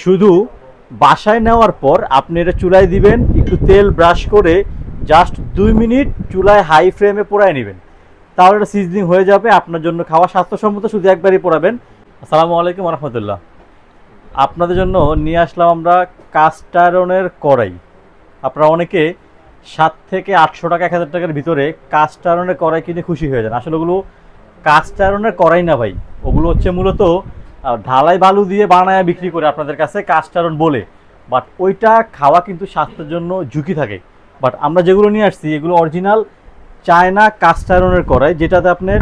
শুধু বাসায় নেওয়ার পর আপনি এটা চুলায় দিবেন, একটু তেল ব্রাশ করে জাস্ট 2 মিনিট চুলায় হাই ফ্লেমে পোড়ায় নেবেন, তাহলে এটা সিজনিং হয়ে যাবে। আপনার জন্য খাওয়া স্বাস্থ্যসম্মত, শুধু একবারই পোড়াবেন। আসসালামু আলাইকুম রহমতুল্লাহ। আপনাদের জন্য নিয়ে আসলাম আমরা কাস্ট আয়রনের কড়াই। আপনারা অনেকে 7 থেকে 800 টাকা 1000 টাকার ভিতরে কাস্ট আয়রনের কড়াই কিনে খুশি হয়ে যান। আসলে ওগুলো কাস্ট আয়রনের কড়াই না ভাই, ওগুলো হচ্ছে মূলত ঢালাই বালু দিয়ে বানায় বিক্রি করে আপনাদের কাছে কাস্ট আয়রন বলে। বাট ওইটা খাওয়া কিন্তু স্বাস্থ্যের জন্য ঝুঁকি থাকে। বাট আমরা যেগুলো নিয়ে আসছি এগুলো অরিজিনাল চায়না কাস্ট আয়রনের কড়াই, যেটাতে আপনার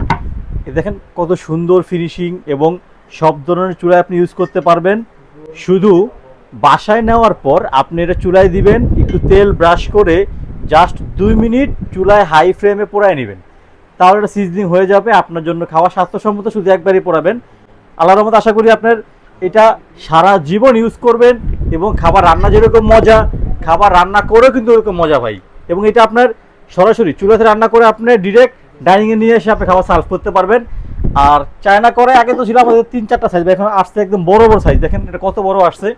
দেখেন কত সুন্দর ফিনিশিং এবং সব ধরনের চুলায় আপনি ইউজ করতে পারবেন। শুধু বাসায় নেওয়ার পর আপনি এটা চুলায় দিবেন, একটু তেল ব্রাশ করে জাস্ট 2 মিনিট চুলায় হাই ফ্লেমে পোড়ায় নেবেন, তাহলে এটা সিজনিং হয়ে যাবে। আপনার জন্য খাওয়া স্বাস্থ্যসম্মত, শুধু একবারই পোড়াবেন। আল্লাহর রহমতে আশা করি আপনার এটা সারা জীবন ইউজ করবেন এবং খাবার রান্না যেরকম মজা, খাবার রান্না করেও কিন্তু ওরকম মজা ভাই। এবং এটা আপনার সরাসরি চুলাতে রান্না করে আপনি ডিরেক্ট ডাইনিংয়ে নিয়ে এসে আপনি খাবার সার্ভ করতে পারবেন। আর চায়না করে আগে তো ছিল আমাদের 3-4টা সাইজ, এখন আসছে একদম বড় বড় সাইজ। দেখেন এটা কত বড় আসছে,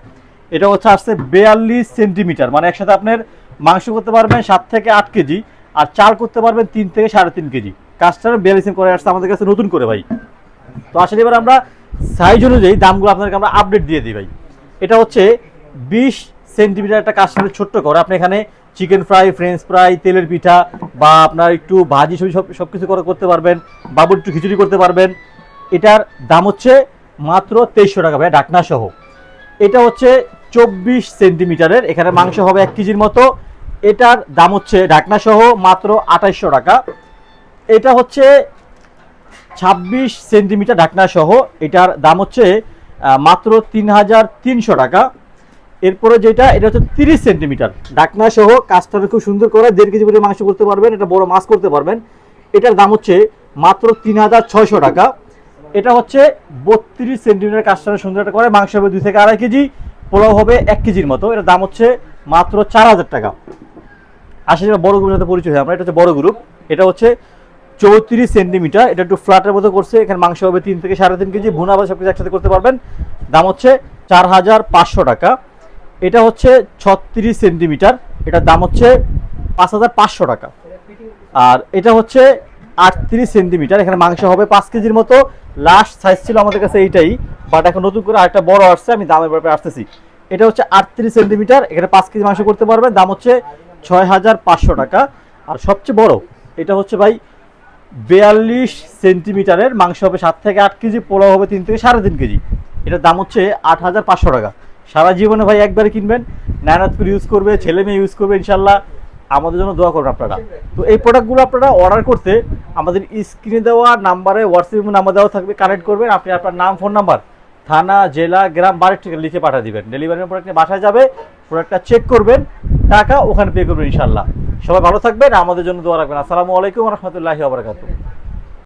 এটা হচ্ছে আসছে 42 সেন্টিমিটার, মানে একসাথে আপনার মাংস করতে পারবেন 7 থেকে 8 কেজি, আর চাল করতে পারবেন 3 থেকে 3.5 কেজি। কাজটা 42 করে আসছে আমাদের কাছে নতুন করে ভাই। তো আসলে এবার আমরা সাইজ অনুযায়ী দামগুলো আপনাদেরকে আমরা আপডেট দিয়ে দিই ভাই। এটা হচ্ছে 20 সেন্টিমিটার একটা কাশ্মীরের ছোট্ট করে, আপনি এখানে চিকেন ফ্রাই, ফ্রেঞ্চ ফ্রাই, তেলের পিঠা বা আপনার একটু ভাজি সব কিছু করতে পারবেন, বাবুর একটু খিচুড়ি করতে পারবেন। এটার দাম হচ্ছে মাত্র 2300 টাকা ভাই, ঢাকনা সহ। এটা হচ্ছে 24 সেন্টিমিটারের, এখানে মাংস হবে 1 কেজির মতো। এটার দাম হচ্ছে ঢাকনা সহ মাত্র 2800 টাকা। এটা হচ্ছে 26 সেন্টিমিটার ঢাকনা সহ, এটার দাম হচ্ছে মাত্র 3300 টাকা। এরপরে যেটা, এটা হচ্ছে 30 সেন্টিমিটার ঢাকনা সহ, কাজটা খুব সুন্দর করে 1.5 কেজি করে মাংস করতে পারবেন, এটা বড় মাছ করতে পারবেন। এটার দাম হচ্ছে মাত্র 3600 টাকা। এটা হচ্ছে 32 সেন্টিমিটার, কাজটা সুন্দর একটা করে মাংস হবে 2 থেকে 2.5 কেজি, পোলাও হবে 1 কেজির মতো। এটার দাম হচ্ছে মাত্র 4000 টাকা। আসলে বড় গ্রুপের সাথে পরিচয় হয় আমরা, এটা হচ্ছে বড় গ্রুপ। এটা হচ্ছে 34 সেন্টিমিটার, এটা একটু ফ্ল্যাটের মতো করছে, এখানে মাংস হবে 3 থেকে 3.5 কেজি, ভুনা বা সব কিছু একসাথে করতে পারবেন। দাম হচ্ছে 4500 টাকা। এটা হচ্ছে 36 সেন্টিমিটার, এটার দাম হচ্ছে 5500 টাকা। আর এটা হচ্ছে 38 সেন্টিমিটার, এখানে মাংস হবে 5 কেজির মতো। লাস্ট সাইজ ছিল আমাদের কাছে এইটাই, বাট এখন নতুন করে আরেকটা বড় আসছে, আমি দামের ব্যাপারে আসতেছি। এটা হচ্ছে 38 সেন্টিমিটার, এখানে 5 কেজি মাংস করতে পারবেন, দাম হচ্ছে 6500 টাকা। আর সবচেয়ে বড় এটা হচ্ছে ভাই 42 সেন্টিমিটারের, মাংস হবে 7 থেকে 8 কেজি, পোলাও হবে 3 থেকে 3.5 কেজি। এটার দাম হচ্ছে 8500 টাকা। সারা জীবনে ভাই একবারে কিনবেন, মেহনত করে ইউজ করবে, ছেলে মেয়ে ইউজ করবে, ইনশাল্লাহ আমাদের জন্য দোয়া করবেন আপনারা। তো এই প্রোডাক্টগুলো আপনারা অর্ডার করতে আমাদের স্ক্রিনে দেওয়া নাম্বারে, হোয়াটসঅ্যাপ নাম্বার দেওয়া থাকবে, কানেক্ট করবেন। আপনি আপনার নাম, ফোন নাম্বার, থানা, জেলা, গ্রাম, বাড়ির থেকে লিখে পাঠিয়ে দিবেন। ডেলিভারি প্রোডাক্ট নিয়ে বাসায় যাবে, প্রোডাক্টটা চেক করবেন, টাকা ওখানে পে করবেন ইনশাল্লাহ। সবাই ভালো থাকবেন, আমাদের জন্য দোয়া রাখবেন। আসসালামু আলাইকুম রহমতুল্লাহি ওয়া বারাকাতুহু।